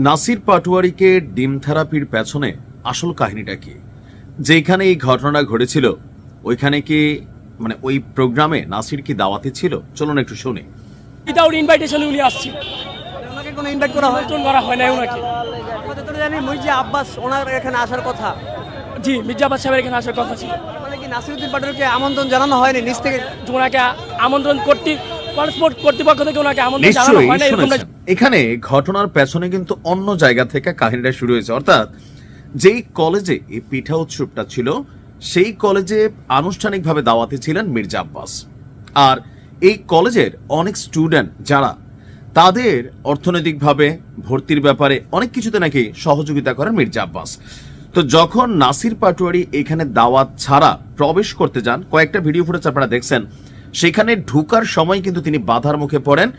নাসির পাটোয়ারিকে ডিম থেরাপির পেছনে আসল কাহিনীটা কি? যেখানে এই ঘটনা ঘটেছিল ওইখানে কি মানে ওই প্রোগ্রামে নাসির কি দাওয়াতে ছিল? চলুন একটু শুনি। উইদাউট ইনভাইটেশন উনি আসছিল, ওনাকে কোনো ইনভাইট করা হয়? নিমন্ত্রণ করা হয় না ওনাকে। যতদূর জানি মির্জা আব্বাস ওনার এখানে আসার কথা। জি, মির্জা আব্বাস সাহেবের এখানে আসার কথা ছিল। মানে কি নাসিরউদ্দিন পাটোয়ারিকে আমন্ত্রণ জানানো হয়নি নিজ থেকে? ওনাকে আমন্ত্রণ কর্তৃপক্ষ থেকে ওনাকে আমন্ত্রণ জানানো নিশ্চয়ই হয় না। শুনেছেন। এখানে ঘটনার পেছনে কিন্তু অন্য জায়গা থেকে কাহিনীটা শুরু হয়েছে। অর্থাৎ যেই কলেজে এই পিঠা উৎসবটা ছিল সেই কলেজে আনুষ্ঠানিকভাবে দাওয়াতে ছিলেন মির্জা আব্বাস। আর এই কলেজের অনেক স্টুডেন্ট যারা তাদের অর্থনৈতিকভাবে ভর্তির ব্যাপারে অনেক কিছুতে নাকি সহযোগিতা করেন মির্জা আব্বাস। তো যখন নাসির পাটোয়ারি এখানে দাওয়াত ছাড়া প্রবেশ করতে যান, কয়েকটা ভিডিও ফুটেজ আপনারা দেখছেন, সেখানে ঢুকার সময় কিন্তু তিনি বাধার মুখে পড়েন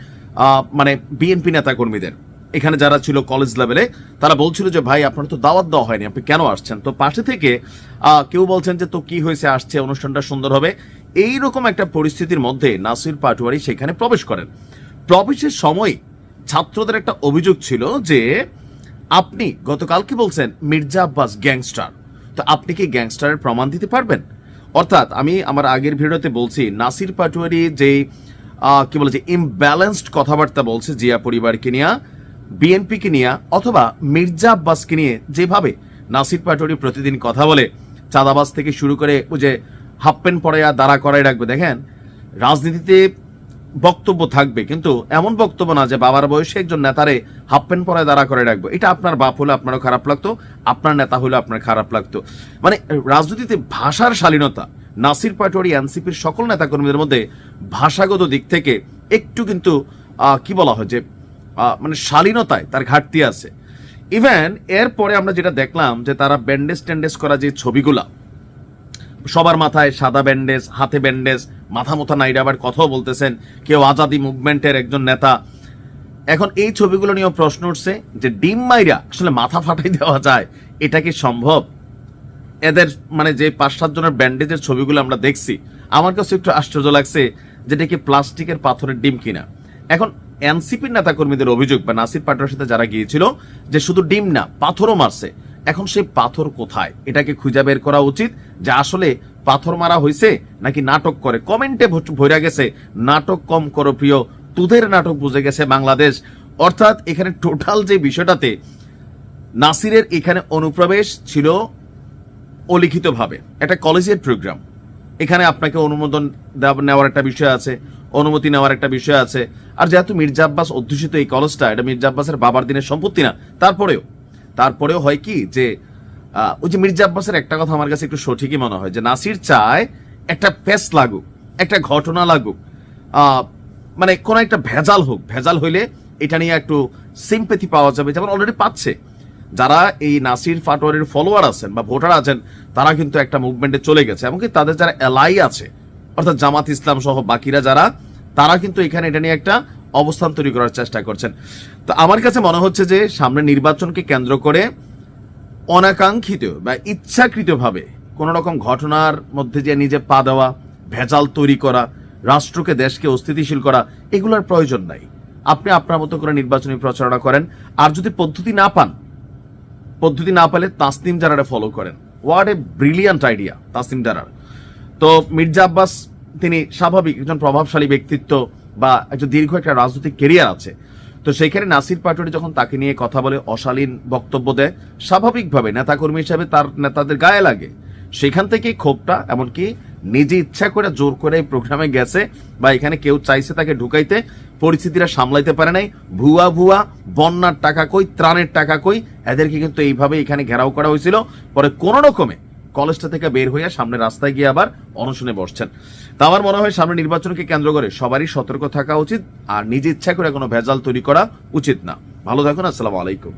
মানে বিএনপি নেতা কর্মীদের। এখানে যারা ছিল কলেজ লেভেলে তারা বলছিল যে ভাই আপনার তো দাওয়াত দেওয়া হয়নি, আপনি কেন আসছেন? তো পাশে থেকে কেউ বলছেন যে তো কি হয়েছে, আসছে, অনুষ্ঠানটা সুন্দর হবে। এইরকম একটা পরিস্থিতির মধ্যে নাসির পাটোয়ারি সেখানে প্রবেশ করেন। প্রবেশের সময় ছাত্রদের একটা অভিযোগ ছিল যে আপনি গতকালকে বলছেন মির্জা আব্বাস গ্যাংস্টার, তো আপনি কি গ্যাংস্টারের প্রমাণ দিতে পারবেন? অর্থাৎ আমি আমার আগের ভিডিওতে বলছি নাসির পাটোয়ারি যে কি বলে যে ইমব্যালেন্সড কথাবার্তা বলছে জিয়া পরিবারকে নিয়ে, বিএনপিকে নিয়ে অথবা মির্জা আব্বাসকে নিয়ে যেভাবে নাসির পাটোয়ারি প্রতিদিন কথা বলে, চাঁদাবাজ থেকে শুরু করে ওই যে হাফ প্যান্ট পরাইয়া দাঁড়া করাই রাখবে। দেখেন, রাজনীতিতে বক্তব্য থাকবে, কিন্তু এমন বক্তব্য না যে বাবার বয়সে একজন নেতারে হাফ প্যান্ট পরায় দাঁড়া করে রাখবো। এটা আপনার বাপ হলে আপনারও খারাপ লাগতো, আপনার নেতা হলে আপনার খারাপ লাগতো। মানে রাজনীতিতে ভাষার শালীনতা, নাসির পাটোয়ারি এনসিপির সকল নেতাকর্মীদের মধ্যে ভাষাগত দিক থেকে একটু কিন্তু কি বলা হয় যে মানে শালীনতায় তার ঘাটতি আছে। ইভেন এরপরে আমরা যেটা দেখলাম যে তারা ব্যান্ডেজ ট্যান্ডেজ করা যে ছবিগুলা, সবার মাথায় সাদা ব্যান্ডেজ, হাতে ব্যান্ডেজ, মাথা মোথা নাইডা, আবার কথাও বলতেছেন কেউ আজাদি মুভমেন্টের একজন নেতা। এখন এই ছবিগুলো নিয়েও প্রশ্ন উঠছে যে ডিম মাইরা আসলে মাথা ফাটাই দেওয়া যায়, এটা কি সম্ভব? এদের মানে যে 5-7 জনের ব্যান্ডেজের ছবিগুলো আমরা দেখছি, আমার কাছে একটু আশ্চর্য লাগছে যেটা কি প্লাস্টিকের পাথরের ডিম কিনা। এখন এনসিপির নেতা কর্মীদের অভিযোগ বা নাসির পাটোয়ারির সাথে যারা গিয়েছিল যে শুধু ডিম না পাথরও মারছে। এখন সেই পাথর কোথায়, এটাকে খুঁজে বের করা উচিত যে আসলে পাথর মারা হয়েছে নাকি নাটক করে। কমেন্টে ভরা গেছে নাটক কম করো প্রিয়, তুদের নাটক বুঝে গেছে বাংলাদেশ। অর্থাৎ এখানে টোটাল যে বিষয়টাতে নাসিরের এখানে অনুপ্রবেশ ছিল অলিখিতভাবে, একটা কলেজের প্রোগ্রাম, এখানে আপনাকে অনুমোদন নেওয়ার একটা বিষয় আছে, অনুমতি নেওয়ার একটা বিষয় আছে। আর যেহেতু মির্জা আব্বাস অধ্যুষিত এই কলেজটা, এটা মির্জা আব্বাসের বাবার দিনের সম্পত্তি না, তারপরেও হয় কি যে ওই যে মির্জা আব্বাসের একটা কথা আমার কাছে একটু সঠিকই মনে হয় যে নাসির চায় একটা পেস লাগুক, একটা ঘটনা লাগুক, মানে কোন একটা ভেজাল হোক, ভেজাল হইলে এটা নিয়ে একটু সিম্পেথি পাওয়া যাবে, যেমন অলরেডি পাচ্ছে। যারা এই নাসির পাটোয়ারির ফলোয়ার আছেন বা ভোটার আছেন তারা কিন্তু একটা মুভমেন্টে চলে গেছে, এমনকি তাদের যারা এলাই আছে অর্থাৎ জামাত ইসলাম সহ বাকিরা যারা, তারা কিন্তু এখানে এটা নিয়ে একটা অবস্থান তৈরি করার চেষ্টা করছেন। তো আমার কাছে মনে হচ্ছে যে সামনে নির্বাচনকে কেন্দ্র করে অনাকাঙ্ক্ষিত বা ইচ্ছাকৃতভাবে কোন রকম ঘটনার মধ্যে যে নিজে পা দেওয়া, ভেজাল তৈরি করা, রাষ্ট্রকে দেশকে অস্থিতিশীল করা, এগুলোর প্রয়োজন নাই। আপনি আপনার মতো করে নির্বাচনী প্রচারণা করেন। আর যদি পদ্ধতি না পেলে তাসনিম জারারে ফলো করেন। What a brilliant idea Tasnim জারার। তো মির্জা আব্বাস তিনি স্বাভাবিক একজন প্রভাবশালী ব্যক্তিত্ব বা একজন দীর্ঘ একটা রাজনৈতিক কেরিয়ার আছে। তো সেইখানে নাসির পাটোয়ারি যখন তাকে নিয়ে কথা বলে, অশালীন বক্তব্য দেয়, স্বাভাবিকভাবে নেতাকর্মী হিসাবে তার নেতাদের গায়ে লাগে। সেখান থেকেই ক্ষোভটা, এমনকি নিজে ইচ্ছা করে জোর করে এই প্রোগ্রামে গেছে বা এখানে কেউ চাইছে তাকে ঢুকাইতে, পরিস্থিতিটা সামলাইতে পারে নাই। ভুয়া বন্যার টাকা কই, ত্রাণের টাকা কই, এদেরকে কিন্তু এইভাবে এখানে ঘেরাও করা হয়েছিল। পরে কোন রকমে কলেজটা থেকে বের হইয়া সামনে রাস্তায় গিয়ে আবার অনশনে বসছেন। তা আমার মনে হয় সামনে নির্বাচনকে কেন্দ্র করে সবারই সতর্ক থাকা উচিত, আর নিজে ইচ্ছা করে কোনো ভেজাল তৈরি করা উচিত না। ভালো থাকুন, আসসালামু আলাইকুম।